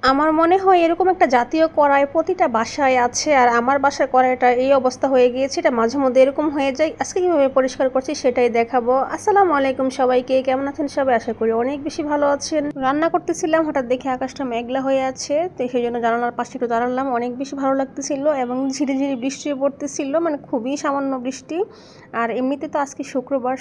আমার মনে হয় এরকম একটা জাতীয় কড়াই প্রতিটা বাসায় আছে, আর আমার বাসার কড়াইটা এই অবস্থা হয়ে গিয়েছে। এটা মাঝে মধ্যে এরকম হয়ে যায়। আজকে কীভাবে পরিষ্কার করছি সেটাই দেখাবো। আসসালামু আলাইকুম সবাইকে, কেমন আছেন সবাই? আশা করি অনেক বেশি ভালো আছেন। রান্না করতেছিলাম, হঠাৎ দেখে আকাশটা মেঘলা হয়ে আছে, তো সেই জন্য জানালার পাশে একটু দাঁড়ালাম। অনেক বেশি ভালো লাগতেছিল এবং ঝিরি ঝিরি বৃষ্টিও পড়তেছিল, মানে খুবই সামান্য বৃষ্টি। আর এমনিতে তো আজকে শুক্রবার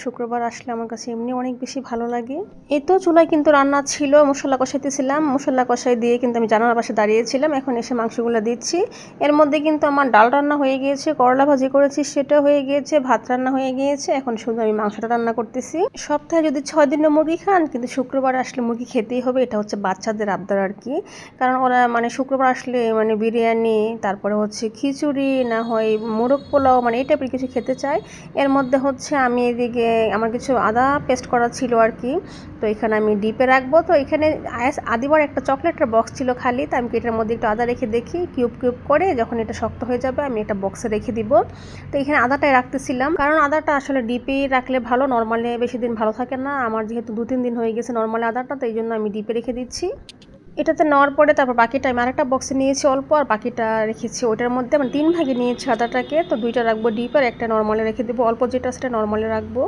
আসলে আমার কাছে এমনি অনেক বেশি ভালো লাগে। এই তো চুলায় কিন্তু রান্না ছিল, মশলা কষাইতেছিলাম। মশলা কষাই দিয়ে কিন্তু আমি জানালার পাশে দাঁড়িয়েছিলাম। এখন এসে মাংসগুলো দিচ্ছি। এর মধ্যে কিন্তু আমার ডাল রান্না হয়ে গিয়েছে, করলা ভাজি করেছি সেটা হয়ে গিয়েছে, ভাত রান্না হয়ে গিয়েছে। এখন শুধু আমি মাংসটা রান্না করতেছি। সপ্তাহে যদি 6 দিনও মুরগি খান, কিন্তু শুক্রবার আসলে মুরগি খেতেই হবে। এটা হচ্ছে বাচ্চাদের আবদার আর কি। কারণ ওরা মানে শুক্রবার আসলে মানে বিরিয়ানি, তারপরে হচ্ছে খিচুড়ি, না হয় মোরগ পোলাও, মানে এই টাইপের কিছু খেতে চায়। এর মধ্যে হচ্ছে আমি এদিকে আমার কিছু আদা পেস্ট করা ছিল আর কি, তো এখানে আমি ডিপে রাখবো। তো এখানে আদিবার একটা চকলেটের বক্স ছিল খালি, তো আমি এটার মধ্যে একটু আদা রেখে দেখি কিউব কিউব করে, যখন এটা শক্ত হয়ে যাবে আমি এটা বক্সে রেখে দিব। তো এখানে আদাটাই রাখতেছিলাম, কারণ আদাটা আসলে ডিপেই রাখলে ভালো, নর্মালে বেশি দিন ভালো থাকে না। আমার যেহেতু 2-3 দিন হয়ে গেছে নর্মালি আদাটা, তো এই জন্য আমি ডিপে রেখে দিচ্ছি। এটাতে নেওয়ার পরে তারপর বাকিটা আমি আরেকটা বক্সে নিয়েছি অল্প, আর বাকিটা রেখেছি ওইটার মধ্যে। মানে 3 ভাগে নিয়েছি আদাটাকে, তো 2টা রাখবো ডিপ আর একটা নর্মালে রেখে দেবো। অল্প যেটা সেটা নর্মালে রাখবো।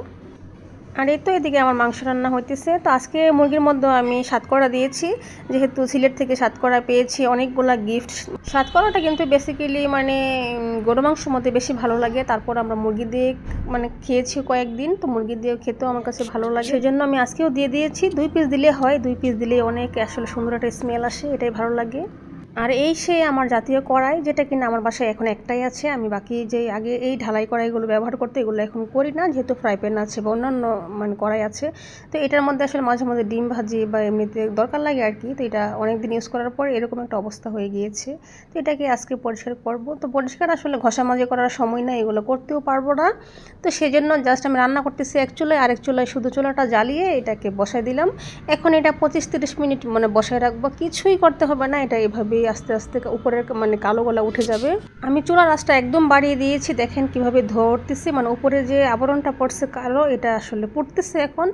আর এই তো এদিকে আমার মাংস রান্না হইতেছে। তো আজকে মুরগির মধ্যে আমি সাতকরা দিয়েছি, যেহেতু সিলেট থেকে সাতকরা পেয়েছি অনেকগুলা গিফট। সাতকরাটা কিন্তু বেসিক্যালি মানে গরু মাংসের মধ্যে বেশি ভালো লাগে। তারপর আমরা মুরগি দিয়ে মানে খেয়েছি কয়েকদিন, তো মুরগি দিয়েও খেতেও আমার কাছে ভালো লাগে, সেই জন্য আমি আজকেও দিয়ে দিয়েছি। 2 পিস দিলে হয়, 2 পিস দিলে অনেক আসলে সুন্দর একটা স্মেল আসে, এটাই ভালো লাগে। আর এই সে আমার জাতীয় কড়াই, যেটা কিনা আমার বাসায় এখন একটাই আছে। আমি বাকি যে আগে এই ঢালাই কড়াইগুলো ব্যবহার করতে, এগুলো এখন করি না, যেহেতু ফ্রাই প্যান আছে বা অন্যান্য মানে কড়াই আছে। তো এটার মধ্যে আসলে মাঝে মধ্যে ডিম ভাজি বা এমনিতে দরকার লাগে আর কি। তো এটা অনেকদিন ইউজ করার পর এরকম একটা অবস্থা হয়ে গিয়েছে। তো এটাকে আজকে পরিষ্কার করব। তো পরিষ্কার আসলে ঘষা মাজা করার সময় না, এগুলো করতেও পারবো না। তো সেই জন্য জাস্ট আমি রান্না করতেছি এক চুলায়, আরেক চুলায় শুধু চুলাটা জ্বালিয়ে এটাকে বসাই দিলাম। এখন এটা 25-30 মিনিট মানে বসায় রাখবো, কিছুই করতে হবে না। এটা এভাবে আস্তে আস্তে উপরের মানে কালো গলা উঠে যাবে। আমি চুলার আঁচটা একদম বাড়িয়ে দিয়েছি, দেখেন কিভাবে ধরতেছে, মানে উপরে যে আবরণটা পড়ছে কালো, এটা আসলে পড়তেছে এখন।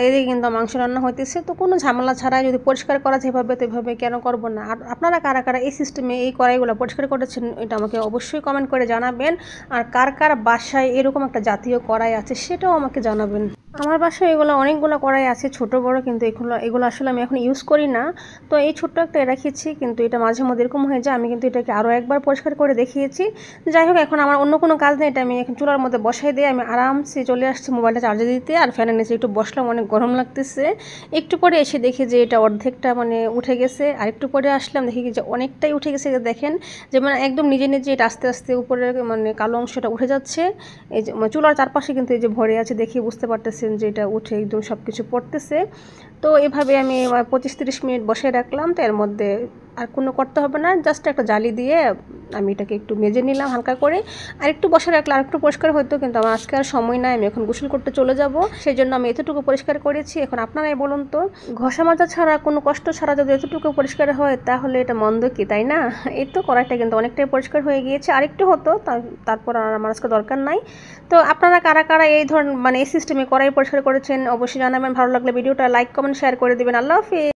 এদিকে কিন্তু মাংস রান্না হইতেছে। তো কোনো ঝামেলা ছাড়াই যদি পরিষ্কার করা যেভাবে তেভাবে কেন করব না। আর আপনারা কারা কারা এই সিস্টেমে এই কড়াইগুলো পরিষ্কার করেছেন, এটা আমাকে অবশ্যই কমেন্ট করে জানাবেন। আর কার কার বাসায় এরকম একটা জাতীয় কড়াই আছে সেটাও আমাকে জানাবেন। আমার বাসায় এগুলো অনেকগুলো কড়াই আছে, ছোট বড়, কিন্তু এগুলো আসলে আমি এখন ইউজ করি না। তো এই ছোট্ট একটা রেখেছি, কিন্তু এটা মাঝে মধ্যে এরকম হয়ে যায়। আমি কিন্তু এটাকে আরও একবার পরিষ্কার করে দেখিয়েছি। যাই হোক, এখন আমার অন্য কোনো কাজ নেই, এটা আমি এখন চুলার মধ্যে বসাই দিয়ে আমি আরামসে চলে আসছি মোবাইলটা চার্জে দিতে। আর ফ্যানের নিচে একটু বসলাম, অনেক গরম লাগতেছে। একটু পরে এসে দেখি যে এটা অর্ধেকটা মানে উঠে গেছে, আর একটু পরে আসলাম দেখি যে অনেকটাই উঠে গেছে। দেখেন যে মানে একদম নিজে নিজে এটা আস্তে আস্তে উপরের মানে কালো অংশটা উঠে যাচ্ছে। এই যে চুলার চারপাশে কিন্তু এই যে ভরে আছে, দেখি বুঝতে পারতেছেন যে এটা উঠে একদম সব কিছু পড়তেছে। তো এভাবে আমি 25-30 মিনিট বসে রাখলাম। তো এর মধ্যে আর কোনো করতে হবে না, জাস্ট একটা জালি দিয়ে আমি এটাকে একটু মেজে নিলাম হালকা করে। আর একটু বসে রাখলে আর একটু পরিষ্কার হতো, কিন্তু আমার আজকে আর সময় নাই, আমি এখন গোসল করতে চলে যাব। সেই জন্য আমি এতটুকু পরিষ্কার করেছি। এখন আপনারাই বলুন তো, ঘষা মাজা ছাড়া কোনো কষ্ট ছাড়া যদি এতটুকু পরিষ্কার হয়, তাহলে এটা মন্দ কি, তাই না? এই তো কড়াইটা কিন্তু অনেকটাই পরিষ্কার হয়ে গিয়েছে, আরেকটু হতো, তারপর আর আমার আজকে দরকার নাই। তো আপনারা কারা কারা এই ধরনের মানে এই সিস্টেমে কড়াই পরিষ্কার করেছেন অবশ্যই জানাবেন। ভালো লাগলে ভিডিওটা লাইক কমেন্ট শেয়ার করে দিবেন। আল্লাহ হাফেজ।